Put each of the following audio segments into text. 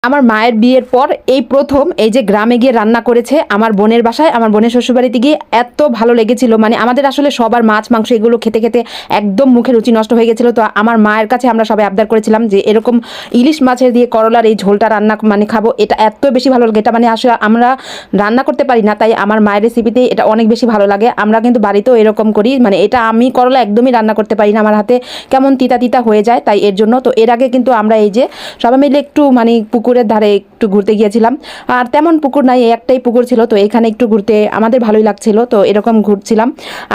আমার মায়ের বিয়ের পর এই প্রথম এই যে গ্রামে গিয়ে রান্না করেছে আমার বোনের বাসায়, আমার বোনের শ্বশুরবাড়িতে গিয়ে এত ভালো লেগেছিল। মানে আমাদের আসলে সবার মাছ মাংস এগুলো খেতে খেতে একদম মুখে রুচি নষ্ট হয়ে গেছিলো। তো আমার মায়ের কাছে আমরা সবাই আবদার করেছিলাম যে এরকম ইলিশ মাছের দিয়ে করলার এই ঝোলটা রান্না মানে খাবো, এটা এত বেশি ভালো লাগে। এটা মানে আসলে আমরা রান্না করতে পারি না, তাই আমার মায়ের রেসিপিতে এটা অনেক বেশি ভালো লাগে। আমরা কিন্তু বাড়িতেও এরকম করি, মানে এটা আমি করলা একদমই রান্না করতে পারি না, আমার হাতে কেমন তিতা তিতা হয়ে যায়, তাই এর জন্য। তো এর আগে কিন্তু আমরা এই যে সবাই মিলে একটু মানে পুকুরের ধারে একটু ঘুরতে গিয়েছিলাম, আর তেমন পুকুর নাই, একটাই পুকুর ছিল, তো এখানে একটু ঘুরতে আমাদের ভালোই লাগছিল, তো এরকম ঘুরছিলাম।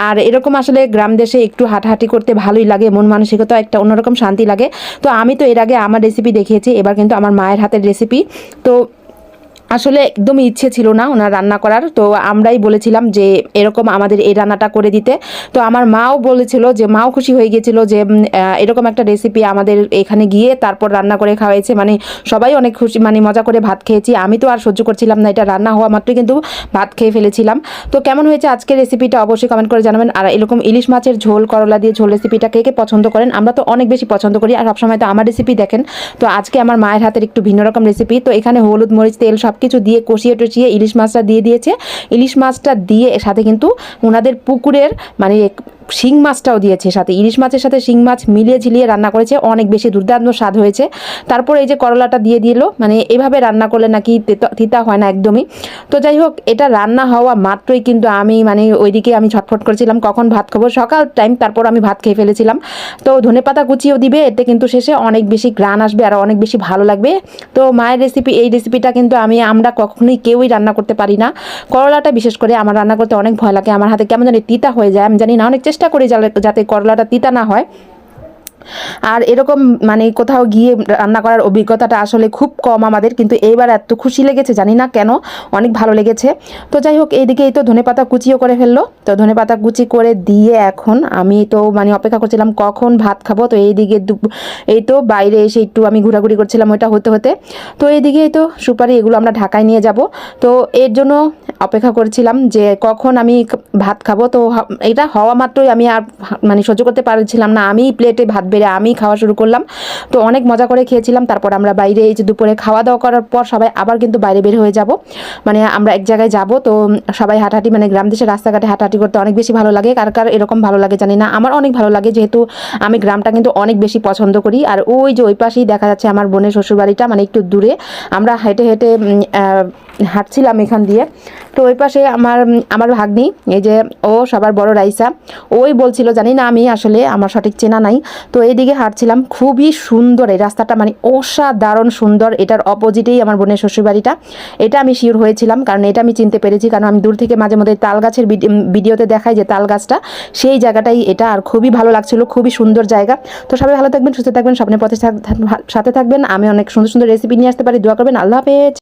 আর এরকম আসলে গ্রাম দেশে একটু হাঁটাহাঁটি করতে ভালোই লাগে, মন মানসিকতা একটা অন্যরকম শান্তি লাগে। তো আমি তো এর আগে আমার রেসিপি দেখিয়েছি, এবার কিন্তু আমার মায়ের হাতের রেসিপি। তো আসলে একদমই ইচ্ছে ছিল না ওনার রান্না করার, তো আমরাই বলেছিলাম যে এরকম আমাদের এই রান্নাটা করে দিতে। তো আমার মাও বলেছিল, যে মাও খুশি হয়ে গিয়েছিল যে এরকম একটা রেসিপি আমাদের এখানে গিয়ে তারপর রান্না করে খাওয়াইছে। মানে সবাই অনেক খুশি, মানে মজা করে ভাত খেয়েছি। আমি তো আর সহ্য করছিলাম না, এটা রান্না হওয়া মাত্রই কিন্তু ভাত খেয়ে ফেলেছিলাম। তো কেমন হয়েছে আজকের রেসিপিটা অবশ্যই কমেন্ট করে জানাবেন। আর এরকম ইলিশ মাছের ঝোল, করলা দিয়ে ঝোল রেসিপিটা কে কে পছন্দ করেন? আমরা তো অনেক বেশি পছন্দ করি, আর সবসময় তো আমার রেসিপি দেখেন। তো আজকে আমার মায়ের হাতের একটু ভিন্ন রকম রেসিপি। তো এখানে হলুদ মরিচ তেল সব কিছু দিয়ে কষিয়ে টষিয়ে ইলিশ মাছটা দিয়ে দিয়েছে। ইলিশ মাছটা দিয়ে সাথে কিন্তু ওনাদের পুকুরের মানে শিং মাছটাও দিয়েছে সাথে, ইলিশ মাছের সাথে শিং মাছ মিলিয়ে ঝিলিয়ে রান্না করেছে, অনেক বেশি দুর্দান্ত স্বাদ হয়েছে। তারপর এই যে করলাটা দিয়ে দিল, মানে এভাবে রান্না করলে নাকি তিতা হয় না একদমই। তো যাই হোক, এটা রান্না হওয়া মাত্রই কিন্তু আমি মানে ওইদিকে আমি ছটফট করেছিলাম কখন ভাত খাবো, সকাল টাইম, তারপর আমি ভাত খেয়ে ফেলেছিলাম। তো ধনেপাতা কুচিও দিবে, এতে কিন্তু শেষে অনেক বেশি গ্রান আসবে আর অনেক বেশি ভালো লাগবে। তো মায়ের রেসিপি, এই রেসিপিটা কিন্তু আমরা কখনোই কেউই রান্না করতে পারি না। করলাটা বিশেষ করে আমার রান্না করতে অনেক ভয় লাগে, আমার হাতে কেমন জানি তিতা হয়ে যায়, আমি জানি না, অনেক চেষ্টা করি যাতে করলাটা তিতা না হয়। আর এরকম মানে কোথাও গিয়ে রান্না করার অভিজ্ঞতাটা আসলে খুব কম আমাদের, কিন্তু এইবার এত খুশি লেগেছে জানি না কেন, অনেক ভালো লেগেছে। তো যাই হোক, এইদিকে এই তো ধনেপাতা কুচিও করে ফেললো। তো ধনেপাতা কুচি করে দিয়ে এখন আমি তো মানে অপেক্ষা করছিলাম কখন ভাত খাবো। তো এইদিকে এই তো বাইরে এসে একটু আমি ঘোরাঘুরি করছিলাম ওইটা হতে হতে। তো এইদিকে এই তো সুপারি এগুলো আমরা ঢাকায় নিয়ে যাব, তো এর জন্য অপেক্ষা করছিলাম যে কখন আমি ভাত খাবো। তো এটা হওয়া মাত্রই আমি আর মানে সহ্য করতে পারছিলাম না, আমি প্লেটে ভাত বেড়ে আমি খাওয়া শুরু করলাম। তো অনেক মজা করে খেয়েছিলাম। তারপর আমরা বাইরে এই যে দুপুরে খাওয়া দাওয়া করার পর সবাই আবার কিন্তু বাইরে বের হয়ে যাব, মানে আমরা এক জায়গায় যাব। তো সবাই হাঁটাহাঁটি, মানে গ্রাম দেশের রাস্তাঘাটে হাঁটাহাঁটি করতে অনেক বেশি ভালো লাগে, কার কার এরকম ভালো লাগে জানি না, আমার অনেক ভালো লাগে, যেহেতু আমি গ্রামটা কিন্তু অনেক বেশি পছন্দ করি। আর ওই যে ওই পাশেই দেখা যাচ্ছে আমার বোনের শ্বশুরবাড়িটা, মানে একটু দূরে, আমরা হেঁটে হেঁটে হাঁটছিলাম এখান দিয়ে। তো ওই পাশে আমার ভাগ্নি, এই যে ও সবার বড় রাইসা, ওই বলছিল, জানি না আমি আসলে আমার সঠিক চেনা নাই। তো এইদিকে হাঁটছিলাম, খুবই সুন্দর এই রাস্তাটা, মানে অসাধারণ সুন্দর। এটার অপোজিটেই আমার বোনের শ্বশুরবাড়িটা, এটা আমি শিওর হয়েছিলাম, কারণ এটা আমি চিনতে পেরেছি, কারণ আমি দূর থেকে মাঝে মধ্যে তাল গাছের ভিডিওতে দেখাই যে তাল গাছটা, সেই জায়গাটাই এটা। আর খুবই ভালো লাগছিল, খুবই সুন্দর জায়গা। তো সবাই ভালো থাকবেন, সুস্থ থাকবেন, স্বপ্নের পথে সাথে থাকবেন। আমি অনেক সুন্দর সুন্দর রেসিপি নিয়ে আসতে পারি, দোয়া করবেন। আল্লাহ হাফেজ।